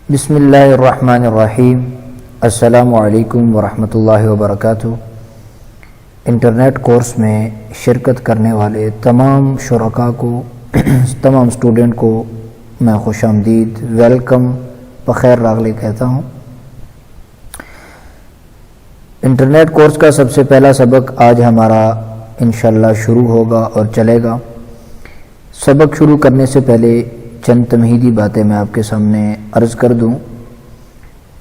بسم اللہ الرحمن الرحیم۔ السلام علیکم ورحمۃ اللہ وبرکاتہ۔ انٹرنیٹ کورس میں شرکت کرنے والے تمام شرکاء کو تمام اسٹوڈنٹ کو میں خوش آمدید، ویلکم، بخیر راغلی کہتا ہوں۔ انٹرنیٹ کورس کا سب سے پہلا سبق آج ہمارا انشاءاللہ شروع ہوگا اور چلے گا۔ سبق شروع کرنے سے پہلے چند تمہیدی باتیں میں آپ کے سامنے عرض کر دوں،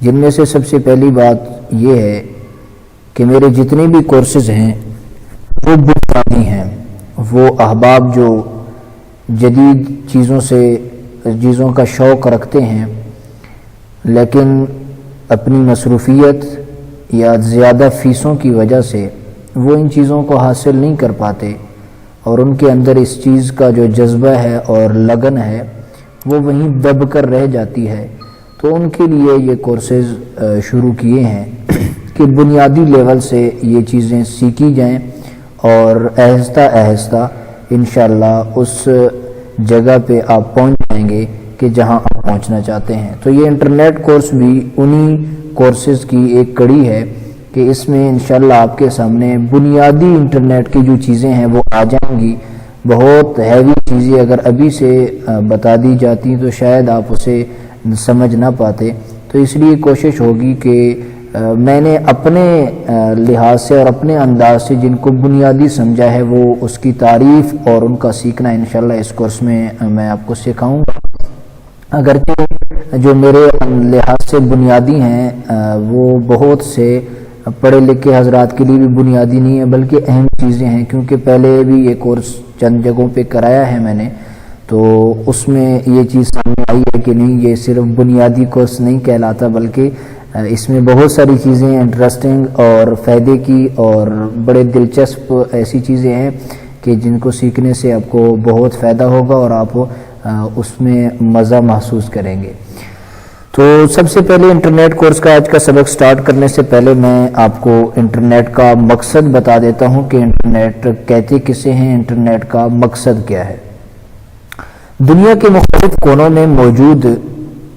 جن میں سے سب سے پہلی بات یہ ہے کہ میرے جتنے بھی کورسز ہیں وہ بنیادی ہیں۔ وہ احباب جو جدید چیزوں کا شوق رکھتے ہیں لیکن اپنی مصروفیت یا زیادہ فیسوں کی وجہ سے وہ ان چیزوں کو حاصل نہیں کر پاتے اور ان کے اندر اس چیز کا جو جذبہ ہے اور لگن ہے وہ وہیں دب کر رہ جاتی ہے، تو ان کے لیے یہ کورسز شروع کیے ہیں کہ بنیادی لیول سے یہ چیزیں سیکھی جائیں اور آہستہ آہستہ انشاءاللہ اس جگہ پہ آپ پہنچ جائیں گے کہ جہاں آپ پہنچنا چاہتے ہیں۔ تو یہ انٹرنیٹ کورس بھی انہی کورسز کی ایک کڑی ہے کہ اس میں انشاءاللہ آپ کے سامنے بنیادی انٹرنیٹ کی جو چیزیں ہیں وہ آ جائیں گی۔ بہت ہیوی چیزیں اگر ابھی سے بتا دی جاتی تو شاید آپ اسے سمجھ نہ پاتے، تو اس لیے کوشش ہوگی کہ میں نے اپنے لحاظ سے اور اپنے انداز سے جن کو بنیادی سمجھا ہے وہ اس کی تعریف اور ان کا سیکھنا انشاءاللہ اس کورس میں آپ کو سکھاؤں گا۔ اگرچہ جو میرے لحاظ سے بنیادی ہیں وہ بہت سے پڑھے لکھے حضرات کے لیے بھی بنیادی نہیں ہے بلکہ اہم چیزیں ہیں، کیونکہ پہلے بھی یہ کورس چند جگہوں پہ کرایا ہے میں نے، تو اس میں یہ چیز سامنے آئی ہے کہ نہیں، یہ صرف بنیادی کورس نہیں کہلاتا بلکہ اس میں بہت ساری چیزیں انٹرسٹنگ اور فائدے کی اور بڑے دلچسپ ایسی چیزیں ہیں کہ جن کو سیکھنے سے آپ کو بہت فائدہ ہوگا اور آپ اس میں مزہ محسوس کریں گے۔ تو سب سے پہلے انٹرنیٹ کورس کا آج کا سبق سٹارٹ کرنے سے پہلے میں آپ کو انٹرنیٹ کا مقصد بتا دیتا ہوں کہ انٹرنیٹ کہتے کسے ہیں، انٹرنیٹ کا مقصد کیا ہے۔ دنیا کے مختلف کونوں میں موجود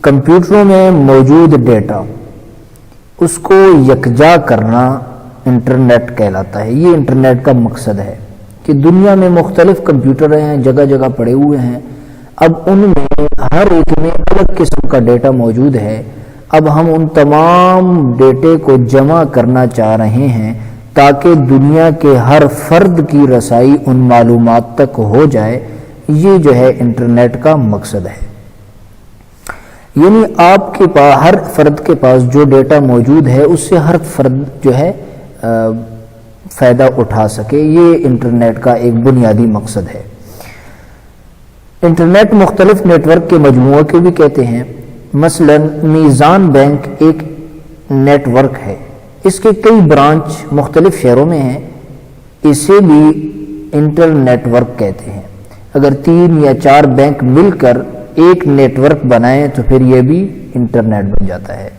کمپیوٹروں میں موجود ڈیٹا، اس کو یکجا کرنا انٹرنیٹ کہلاتا ہے۔ یہ انٹرنیٹ کا مقصد ہے کہ دنیا میں مختلف کمپیوٹر ہیں، جگہ جگہ پڑے ہوئے ہیں، اب ان میں ہر ایک میں الگ قسم کا ڈیٹا موجود ہے۔ اب ہم ان تمام ڈیٹے کو جمع کرنا چاہ رہے ہیں تاکہ دنیا کے ہر فرد کی رسائی ان معلومات تک ہو جائے۔ یہ جو ہے انٹرنیٹ کا مقصد ہے، یعنی آپ کے پاس ہر فرد کے پاس جو ڈیٹا موجود ہے اس سے ہر فرد جو ہے فائدہ اٹھا سکے۔ یہ انٹرنیٹ کا ایک بنیادی مقصد ہے۔ انٹرنیٹ مختلف نیٹ ورک کے مجموعے کو بھی کہتے ہیں۔ مثلا میزان بینک ایک نیٹ ورک ہے، اس کے کئی برانچ مختلف شہروں میں ہیں، اسے بھی انٹرنیٹ ورک کہتے ہیں۔ اگر 3 یا 4 بینک مل کر ایک نیٹ ورک بنائیں تو پھر یہ بھی انٹرنیٹ بن جاتا ہے۔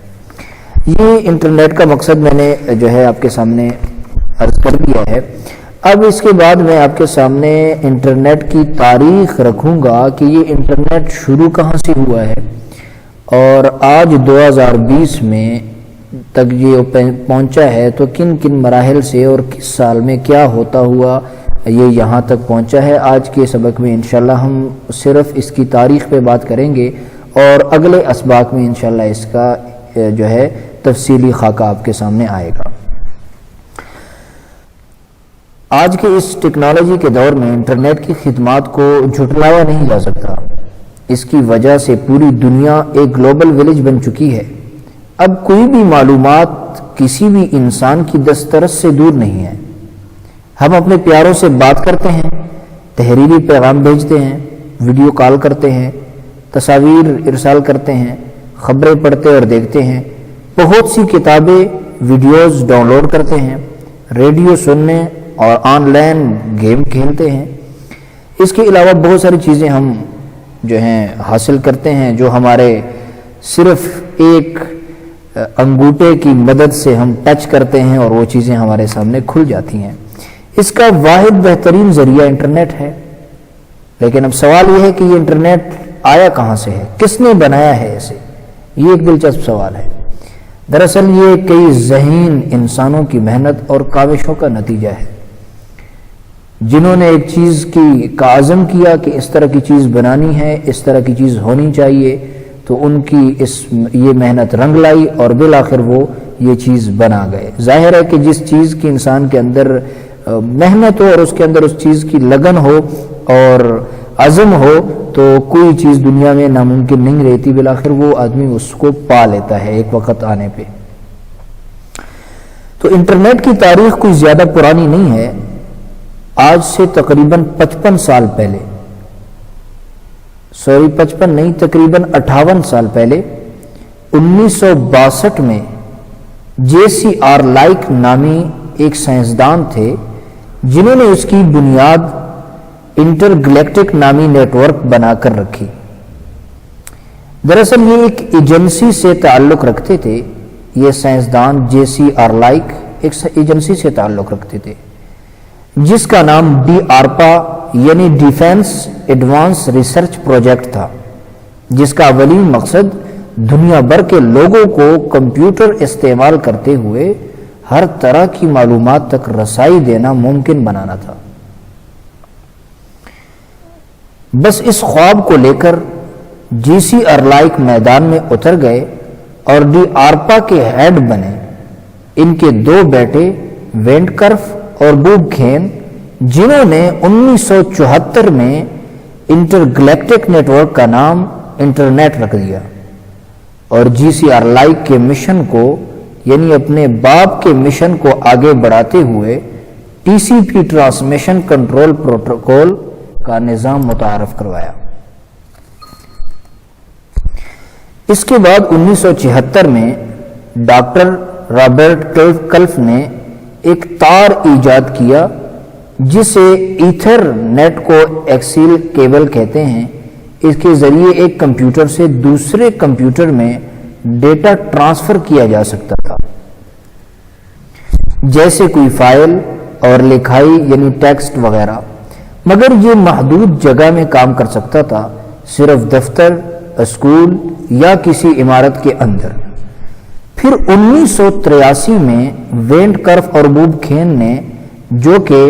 یہ انٹرنیٹ کا مقصد میں نے جو ہے آپ کے سامنے عرض کر دیا ہے۔ اب اس کے بعد میں آپ کے سامنے انٹرنیٹ کی تاریخ رکھوں گا کہ یہ انٹرنیٹ شروع کہاں سے ہوا ہے اور آج 2020 میں تک یہ پہنچا ہے تو کن کن مراحل سے اور کس سال میں کیا ہوتا ہوا یہ یہاں تک پہنچا ہے۔ آج کے سبق میں انشاءاللہ ہم صرف اس کی تاریخ پہ بات کریں گے اور اگلے اسباق میں انشاءاللہ اس کا جو ہے تفصیلی خاکہ آپ کے سامنے آئے گا۔ آج کے اس ٹیکنالوجی کے دور میں انٹرنیٹ کی خدمات کو جھٹلایا نہیں جا سکتا۔ اس کی وجہ سے پوری دنیا ایک گلوبل ولیج بن چکی ہے۔ اب کوئی بھی معلومات کسی بھی انسان کی دسترس سے دور نہیں ہے۔ ہم اپنے پیاروں سے بات کرتے ہیں، تحریری پیغام بھیجتے ہیں، ویڈیو کال کرتے ہیں، تصاویر ارسال کرتے ہیں، خبریں پڑھتے اور دیکھتے ہیں، بہت سی کتابیں، ویڈیوز ڈاؤن لوڈ کرتے ہیں، ریڈیو سننے اور آن لائن گیم کھیلتے ہیں۔ اس کے علاوہ بہت ساری چیزیں ہم جو ہیں حاصل کرتے ہیں جو ہمارے صرف ایک انگوٹھے کی مدد سے ہم ٹچ کرتے ہیں اور وہ چیزیں ہمارے سامنے کھل جاتی ہیں۔ اس کا واحد بہترین ذریعہ انٹرنیٹ ہے، لیکن اب سوال یہ ہے کہ یہ انٹرنیٹ آیا کہاں سے ہے، کس نے بنایا ہے اسے، یہ ایک دلچسپ سوال ہے۔ دراصل یہ کئی ذہین انسانوں کی محنت اور کاوشوں کا نتیجہ ہے، جنہوں نے ایک چیز کا عزم کیا کہ اس طرح کی چیز بنانی ہے، اس طرح کی چیز ہونی چاہیے، تو ان کی یہ محنت رنگ لائی اور بالآخر وہ یہ چیز بنا گئے۔ ظاہر ہے کہ جس چیز کی انسان کے اندر محنت ہو اور اس کے اندر اس چیز کی لگن ہو اور عزم ہو تو کوئی چیز دنیا میں ناممکن نہیں رہتی، بالآخر وہ آدمی اس کو پا لیتا ہے ایک وقت آنے پہ۔ تو انٹرنیٹ کی تاریخ کوئی زیادہ پرانی نہیں ہے۔ آج سے تقریباً 55 سال پہلے، 55 نہیں، تقریباً 58 سال پہلے 1962 میں JCR لائک نامی ایک سائنسدان تھے جنہوں نے اس کی بنیاد انٹر گلیکٹک نامی نیٹ ورک بنا کر رکھی۔ دراصل یہ ایک ایجنسی سے تعلق رکھتے تھے، یہ سائنسدان JCR لائک ایک ایجنسی سے تعلق رکھتے تھے جس کا نام DARPA یعنی ڈیفینس ایڈوانس ریسرچ پروجیکٹ تھا، جس کا اولین مقصد دنیا بھر کے لوگوں کو کمپیوٹر استعمال کرتے ہوئے ہر طرح کی معلومات تک رسائی دینا ممکن بنانا تھا۔ بس اس خواب کو لے کر JCR لائک میدان میں اتر گئے اور DARPA کے ہیڈ بنے۔ ان کے دو بیٹے وینٹ کرف اور بوب کھین، جنہوں نے 1974 میں انٹر گلیکٹک نیٹ ورک کا نام انٹرنیٹ رکھ دیا اور JCR لائک کے مشن کو یعنی اپنے باپ کے مشن کو آگے بڑھاتے ہوئے TCP ٹرانسمیشن کنٹرول پروٹوکول کا نظام متعارف کروایا۔ اس کے بعد 1976 میں ڈاکٹر رابرٹ کلف نے ایک تار ایجاد کیا جسے ایتھر نیٹ کو ایکسیل کیبل کہتے ہیں۔ اس کے ذریعے ایک کمپیوٹر سے دوسرے کمپیوٹر میں ڈیٹا ٹرانسفر کیا جا سکتا تھا، جیسے کوئی فائل اور لکھائی یعنی ٹیکسٹ وغیرہ، مگر یہ محدود جگہ میں کام کر سکتا تھا، صرف دفتر، اسکول یا کسی عمارت کے اندر۔ پھر 1983 میں وینٹ کرف اور بوب کھین نے، جو کہ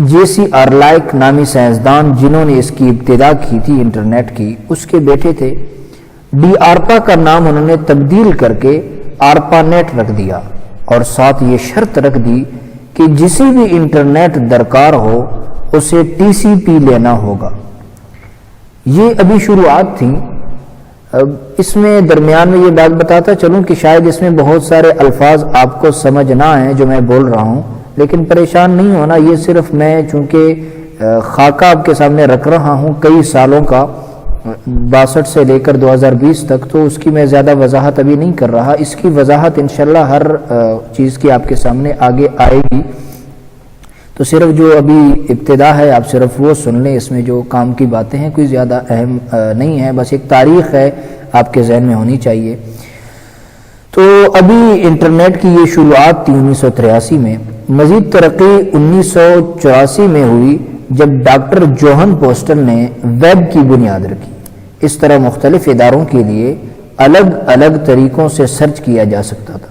JCR لائک نامی سائنسدان جنہوں نے اس کی ابتدا کی تھی انٹرنیٹ کی، اس کے بیٹے تھے، DARPA کا نام انہوں نے تبدیل کر کے ARPA نیٹ رکھ دیا اور ساتھ یہ شرط رکھ دی کہ جسے بھی انٹرنیٹ درکار ہو اسے TCP لینا ہوگا۔ یہ ابھی شروعات تھی۔ اب اس میں درمیان میں یہ بات بتاتا چلوں کہ شاید اس میں بہت سارے الفاظ آپ کو سمجھ نہ آئیں جو میں بول رہا ہوں، لیکن پریشان نہیں ہونا، یہ صرف میں چونکہ خاکہ آپ کے سامنے رکھ رہا ہوں کئی سالوں کا، 62 سے لے کر 2020 تک، تو اس کی میں زیادہ وضاحت ابھی نہیں کر رہا۔ اس کی وضاحت انشاءاللہ ہر چیز کی آپ کے سامنے آگے آئے گی، تو صرف جو ابھی ابتدا ہے آپ صرف وہ سن لیں، اس میں جو کام کی باتیں ہیں کوئی زیادہ اہم نہیں ہے، بس ایک تاریخ ہے آپ کے ذہن میں ہونی چاہیے۔ تو ابھی انٹرنیٹ کی یہ شروعات تھی 1983 میں، مزید ترقی 1984 میں ہوئی جب ڈاکٹر جوہن پوسٹل نے ویب کی بنیاد رکھی۔ اس طرح مختلف اداروں کے لیے الگ الگ طریقوں سے سرچ کیا جا سکتا تھا،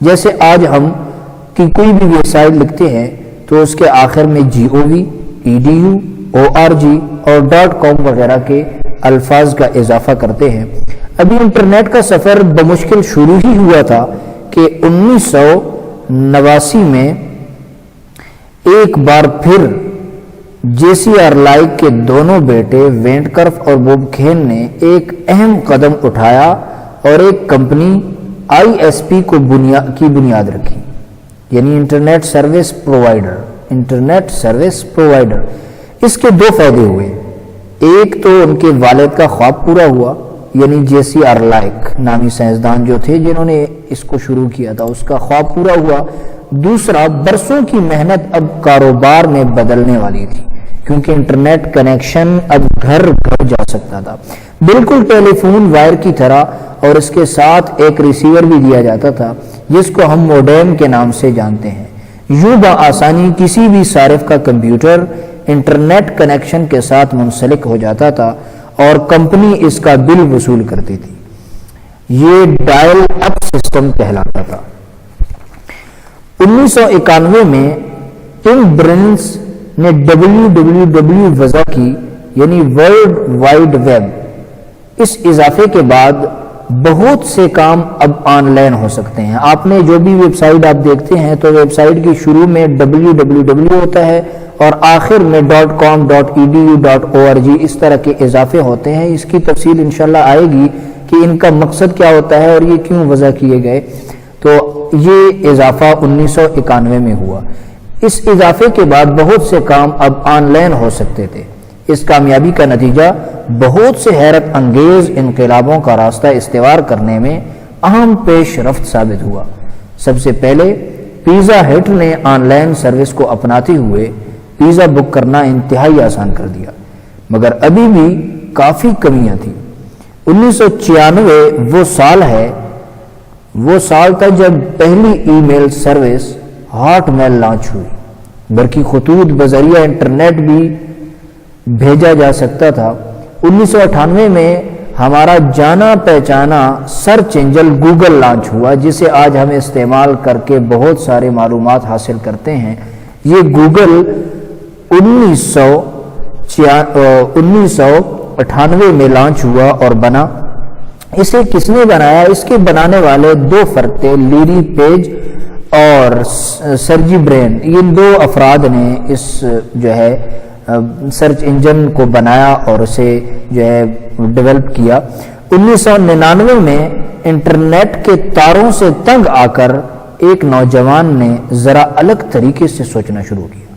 جیسے آج ہم کی کوئی بھی ویب سائٹ لکھتے ہیں تو اس کے آخر میں gov, edu, org اور .com وغیرہ کے الفاظ کا اضافہ کرتے ہیں۔ ابھی انٹرنیٹ کا سفر بمشکل شروع ہی ہوا تھا کہ 1989 میں ایک بار پھر JCR لائک کے دونوں بیٹے وینٹ کرف اور بوب کھین نے ایک اہم قدم اٹھایا اور ایک کمپنی ISP کی بنیاد رکھی، یعنی انٹرنیٹ سروس پرووائڈر۔ اس کے دو فائدے ہوئے، ایک تو ان کے والد کا خواب پورا ہوا، یعنی JCR لائک نامی سائنسدان جو تھے جنہوں نے اس کو شروع کیا تھا، اس کا خواب پورا ہوا۔ دوسرا، برسوں کی محنت اب کاروبار میں بدلنے والی تھی، کیونکہ انٹرنیٹ کنیکشن اب گھر گھر جا سکتا تھا، بالکل ٹیلی فون وائر کی طرح، اور اس کے ساتھ ایک ریسیور بھی دیا جاتا تھا جس کو ہم موڈیم کے نام سے جانتے ہیں۔ یوں بآسانی کسی بھی صارف کا کمپیوٹر انٹرنیٹ کنیکشن کے ساتھ منسلک ہو جاتا تھا اور کمپنی اس کا بل وصول کرتی تھی۔ یہ ڈائل اپ سسٹم کہلاتا تھا۔ 1991 میں ٹم برنرز نے WWW وضع کی، یعنی ورلڈ وائڈ ویب۔ اس اضافے کے بعد بہت سے کام اب آن لائن ہو سکتے ہیں۔ آپ نے جو بھی ویب سائٹ آپ دیکھتے ہیں تو ویب سائٹ کی شروع میں www ہوتا ہے اور آخر میں .com .edu .org اس طرح کے اضافے ہوتے ہیں۔ اس کی تفصیل انشاءاللہ آئے گی کہ ان کا مقصد کیا ہوتا ہے اور یہ کیوں وضع کیے گئے۔ تو یہ اضافہ 1991 میں ہوا۔ اس اضافے کے بعد بہت سے کام اب آن لائن ہو سکتے تھے۔ اس کامیابی کا نتیجہ بہت سے حیرت انگیز انقلابوں کا راستہ استوار کرنے میں اہم پیش رفت ثابت ہوا۔ سب سے پہلے پیزا ہٹ نے آن لائن سروس کو اپناتے ہوئے پیزا بک کرنا انتہائی آسان کر دیا، مگر ابھی بھی کافی کمیاں تھیں۔ 1996 وہ سال تھا جب پہلی ای میل سروس ہاٹ میل لانچ ہوئی۔ برقی خطوط بذریعہ انٹرنیٹ بھی بھیجا جا سکتا تھا۔ 1998 میں ہمارا جانا پہچانا سرچ انجن گوگل لانچ ہوا، جسے آج ہم استعمال کر کے بہت سارے معلومات حاصل کرتے ہیں۔ یہ گوگل 1998 میں لانچ ہوا اور بنا۔ اسے کس نے بنایا؟ اس کے بنانے والے دو فرد تھے، لیری پیج اور سرجی برین۔ ان دو افراد نے اس سرچ انجن کو بنایا اور اسے ڈیولپ کیا۔ 1999 میں انٹرنیٹ کے تاروں سے تنگ آ کر ایک نوجوان نے ذرا الگ طریقے سے سوچنا شروع کیا۔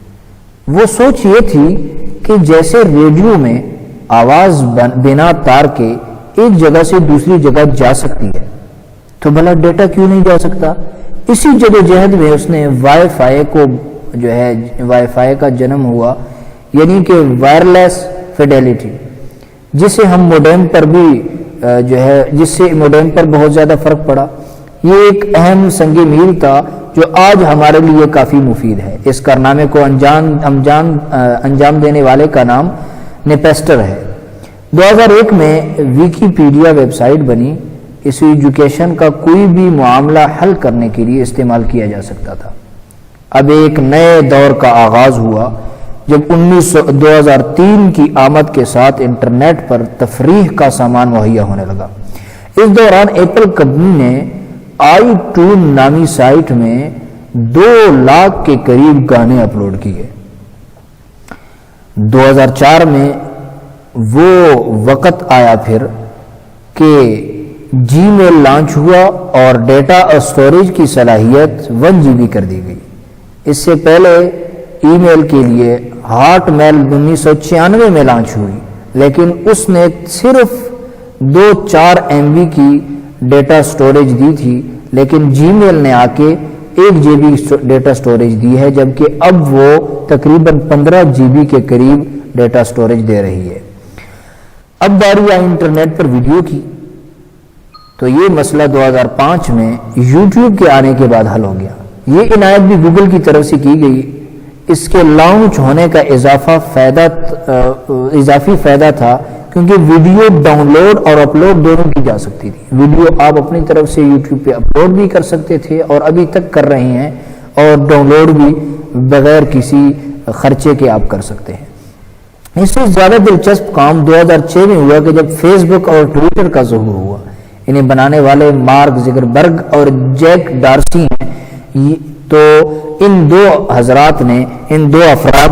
وہ سوچ یہ تھی کہ جیسے ریڈیو میں آواز بنا تار کے ایک جگہ سے دوسری جگہ جا سکتی ہے تو بھلا ڈیٹا کیوں نہیں جا سکتا؟ اسی جدوجہد میں اس نے وائی فائی کا جنم ہوا، یعنی کہ وائرلیس فیڈیلٹی، جسے ہم موڈیم پر بھی جس سے موڈیم پر بہت زیادہ فرق پڑا۔ یہ ایک اہم سنگ میل تھا جو آج ہمارے لیے کافی مفید ہے۔ اس کارنامے کو انجام دینے والے کا نام نیپسٹر ہے۔ 2001 میں ویکیپیڈیا ویب سائٹ بنی۔ اس ایجوکیشن کا کوئی بھی معاملہ حل کرنے کے لیے استعمال کیا جا سکتا تھا۔ اب ایک نئے دور کا آغاز ہوا جب 2003 کی آمد کے ساتھ انٹرنیٹ پر تفریح کا سامان مہیا ہونے لگا۔ اس دوران ایپل کمپنی نے iTunes نامی سائٹ میں 2 لاکھ کے قریب گانے اپلوڈ کیے۔ 2004 میں وہ وقت آیا پھر کہ جی میل لانچ ہوا اور ڈیٹا اسٹوریج کی صلاحیت 1 GB کر دی گئی۔ اس سے پہلے ای میل کے لیے ہاٹ میل 1996 میں لانچ ہوئی، لیکن اس نے صرف 2-4 MB کی ڈیٹا سٹوریج دی تھی، لیکن جی میل نے آ کے 1 GB ڈیٹا سٹوریج دی ہے، جبکہ اب وہ تقریباً 15 GB کے قریب ڈیٹا سٹوریج دے رہی ہے۔ اب باری آئی انٹرنیٹ پر ویڈیو کی، تو یہ مسئلہ 2005 میں یوٹیوب کے آنے کے بعد حل ہو گیا۔ یہ عنایت بھی گوگل کی طرف سے کی گئی۔ اس کے لانچ ہونے کا اضافی فائدہ تھا کیونکہ ویڈیو ڈاؤن لوڈ اور اپلوڈ دونوں کی جا سکتی تھی۔ ویڈیو آپ اپنی طرف سے یوٹیوب پہ اپلوڈ بھی کر سکتے تھے اور ابھی تک کر رہے ہیں، اور ڈاؤن لوڈ بھی بغیر کسی خرچے کے آپ کر سکتے ہیں۔ اس سے زیادہ دلچسپ کام 2006 میں ہوا کہ جب فیس بک اور ٹویٹر کا ظہور ہوا۔ انہیں بنانے والے مارک زکربرگ اور جیک ڈارسی ہیں۔ تو ان دو افراد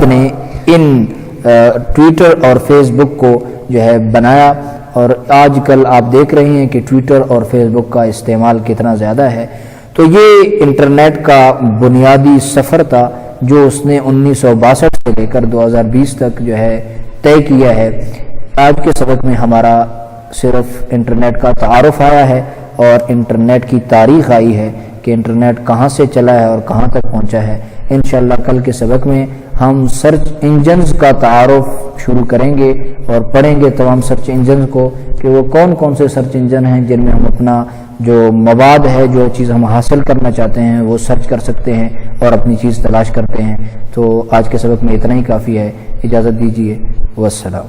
نے ٹویٹر اور فیس بک کو بنایا، اور آج کل آپ دیکھ رہے ہیں کہ ٹویٹر اور فیس بک کا استعمال کتنا زیادہ ہے۔ تو یہ انٹرنیٹ کا بنیادی سفر تھا جو اس نے 1962 سے لے کر 2020 تک طے کیا ہے۔ آج کے سبق میں ہمارا صرف انٹرنیٹ کا تعارف آیا ہے اور انٹرنیٹ کی تاریخ آئی ہے کہ انٹرنیٹ کہاں سے چلا ہے اور کہاں تک پہنچا ہے۔ انشاءاللہ کل کے سبق میں ہم سرچ انجنز کا تعارف شروع کریں گے اور پڑھیں گے تمام سرچ انجنز کو کہ وہ کون کون سے سرچ انجن ہیں جن میں ہم اپنا جو مواد ہے، جو چیز ہم حاصل کرنا چاہتے ہیں وہ سرچ کر سکتے ہیں اور اپنی چیز تلاش کرتے ہیں۔ تو آج کے سبق میں اتنا ہی کافی ہے، اجازت دیجیے، والسلام۔